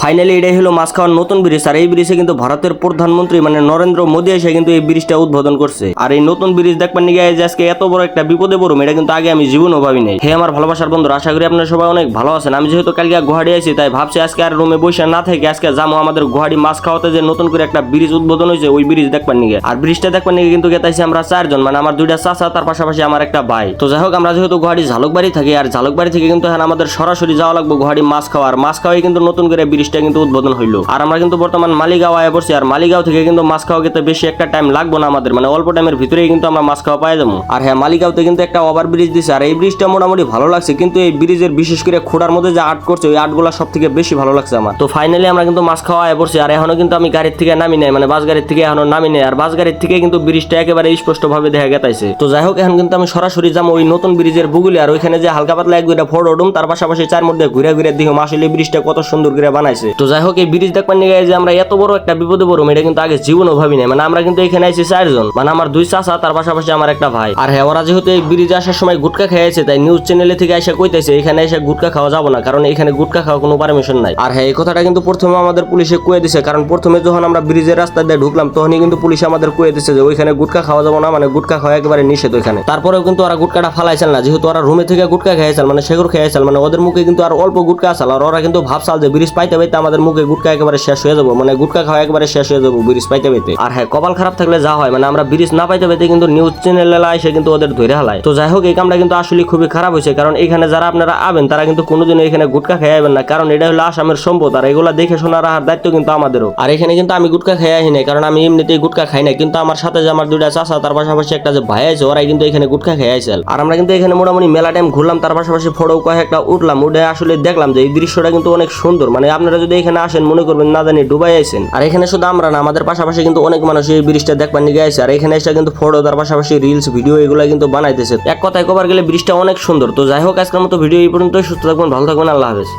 Finally এটাই হলো মাঝখাওয়ার নতুন ব্রিজ। আর এই ব্রিজে কিন্তু ভারতের প্রধানমন্ত্রী মানে নরেন্দ্র মোদী এসে কিন্তু এই ব্রিজটা উদ্বোধন করছে। আর এই নতুন ব্রিজ দেখবার নিয়ে যে আজকে এত বড় একটা বিপদে পড়ুম এটা কিন্তু আগে আমি জীবনও ভাবি নাই। হে আমার ভালোবাসার বন্ধুরা, আশা করি আপনারা সবাই অনেক ভালো আছেন। আমি যেহেতু কালকে গুয়াহাটি আইছি তাই ভাবছি আজকে আর রুমে বসে না থেকে আজকে যাবো আমাদের গুয়াহাটি মাঝখাওয়াতে যে নতুন করে একটা ব্রিজ উদ্বোধন হয়েছে ওই ব্রিজ দেখবার নিয়ে। আর ব্রিজটা দেখবার নিয়ে কিন্তু গেতাইছি আমরা চারজন, মানে আমার দুইটা চাচা তার পাশাপাশি আমার একটা ভাই। তো যাই হোক আমরা যেহেতু গুয়াহাটি ঝালুকবাড়ি থাকি আর ঝালুকবাড়ি থেকে কিন্তু এখন আমাদের সরাসরি যাওয়া লাগবে গুয়াহাটি মাঝখাওয়া। আর মাঝখাওয়ায় কিন্তু নতুন করে ব্রিজটা কিন্তু উদ্বোধন হইলো। আর আমরা কিন্তু বর্তমান মালিগাঁও আয়া পড়ছি। আর মালিগাঁও থেকে কিন্তু মাঝখাওয়া গেতে বেশি একটা টাইম লাগবে না আমাদের, মানে অল্প টাইমের ভিতরেই কিন্তু আমরা মাঝখাওয়া পাই যাবো। আর হ্যাঁ, মালিগাঁওতে কিন্তু একটা ওভার ব্রিজ দিছে। আর এই ব্রিজটা মোটামুটি ভালো লাগছে, কিন্তু এই ব্রিজের বিশেষ করে খোড়ার মধ্যে যে আর্ট করছে ওই আর্টগুলো সব থেকে বেশি ভালো লাগছে আমার। তো ফাইনালি আমরা কিন্তু মাঝখাওয়া আয়া পড়ছি। আর এখনো কিন্তু আমি গাড়ির থেকে নামি নাই, মানে বাস গাড়ির থেকে এখনো নামি নাই। আর বাস গাড়ির থেকে কিন্তু ব্রিজটা একেবারে স্পষ্ট ভাবে দেখা গেতাইছে। তো যাই হোক এখন কিন্তু আমি সরাসরি যাবো ওই নতুন ব্রিজের বুগুলি। আর ওইখানে যে হালকা পাতলা এক দুইটা ফটো উঠুম, তার পাশাপাশি চার মধ্যে ঘুরে ঘুরে দেখুম আসলে ব্রিজটা কত সুন্দর করে বানাইছে। তো যাই হোক এই ব্রিজ দেখবার নিয়ে যে আমরা এত বড় একটা বিপদে পড়ুম এটা কিন্তু আগে জীবনও ভাবি নাই। মানে আমরা কিন্তু এখানে আইছি চারজন, মানে আমার দুই চাচা তার পাশাপাশি আমার একটা ভাই। আর হ্যাঁ, ওরা যেহেতু এই ব্রিজে আসার সময় গুটকা খেয়েছে তাই নিউজ চ্যানেলে থেকে এসে কইতেছে এখানে এসে গুটকা খাওয়া যাবো না, কারণ এখানে গুটকা খাওয়া কোনো পারমিশন নাই। আর হ্যাঁ, এই কথাটা কিন্তু প্রথমে আমাদের পুলিশে কয়ে দিছে, কারণ প্রথমে যখন আমরা ব্রিজের রাস্তা দিয়ে ঢুকলাম তখনই কিন্তু পুলিশ আমাদের কয়ে দিছে যে ওইখানে গুটকা খাওয়া যাবো না, মানে গুটকা খাওয়া একেবারে নিষেধ ওইখানে। তারপরেও কিন্তু ওরা গুটকাটা ফালাইছিল না, যেহেতু ওরা রুমে থেকে গুটকা খেয়েছিল, মানে সেগুলো খেয়েছিল, মানে ওদের মুখে কিন্তু আর অল্প গুটকা আসল। আর ওরা কিন্তু ভাবসাল যে ব্রিজ পাইতে পাইতে আমাদের মুখে গুটকা একেবারে শেষ হয়ে যাবো, মানে গুটকা খাওয়া একেবারে শেষ হয়ে যাবো ব্রিজ পাইতে পাইতে। আর হ্যাঁ, কপাল খারাপ থাকলে যা হয়, মানে আমরা ব্রিজ না পাইতে পাইতে কিন্তু নিউজ চ্যানেলে এসে কিন্তু ওদের ধরে হালায়। তো যাই হোক এই কামটা কিন্তু আসলে খুবই খারাপ হয়েছে, কারণ এখানে যারা আপনারা আবেন তারা কিন্তু কোনোদিন এখানে গুটকা খাইবেন না, কারণ এটা হলো আসামের সম্পদ। আর এগুলা দেখে শোনা রাখার দায়িত্ব কিন্তু আমাদেরও। আর এখানে কিন্তু আমি গুটকা খাই আহি নাই, কারণ আমি এমনিতেই গুটকা খাই না, কিন্তু আমার সাথে যে আমার দুইটা চাচা তার পাশাপাশি একটা যে ভাই আছে ওরাই কিন্তু এখানে গুটকা খেয়ে আইছিল। আর আমরা কিন্তু এখানে মোটামুটি মেলা টাইম ঘুরলাম, তার পাশাপাশি ফটো কয়েকটা উঠলাম, উঠে আসলে দেখলাম যে এই দৃশ্যটা কিন্তু অনেক সুন্দর। মানে আপনারা যদি এখানে আসেন মনে করবেন না জানি ডুবাই আইছেন। আর এখানে শুধু আমরা না, আমাদের পাশাপাশি কিন্তু অনেক মানুষ এই ব্রিজটা দেখবার নিয়ে আসে। আর এখানে এসে কিন্তু ফটো তার পাশাপাশি রিলস ভিডিও এগুলা কিন্তু বানাইতেছে। এক কথায় কবার গেলে ব্রিজটা অনেক সুন্দর। তো যাই হোক আজকের মতো ভিডিও এই পর্যন্তই। সুস্থ থাকবেন, ভালো থাকবেন, আল্লাহ হাফেজ।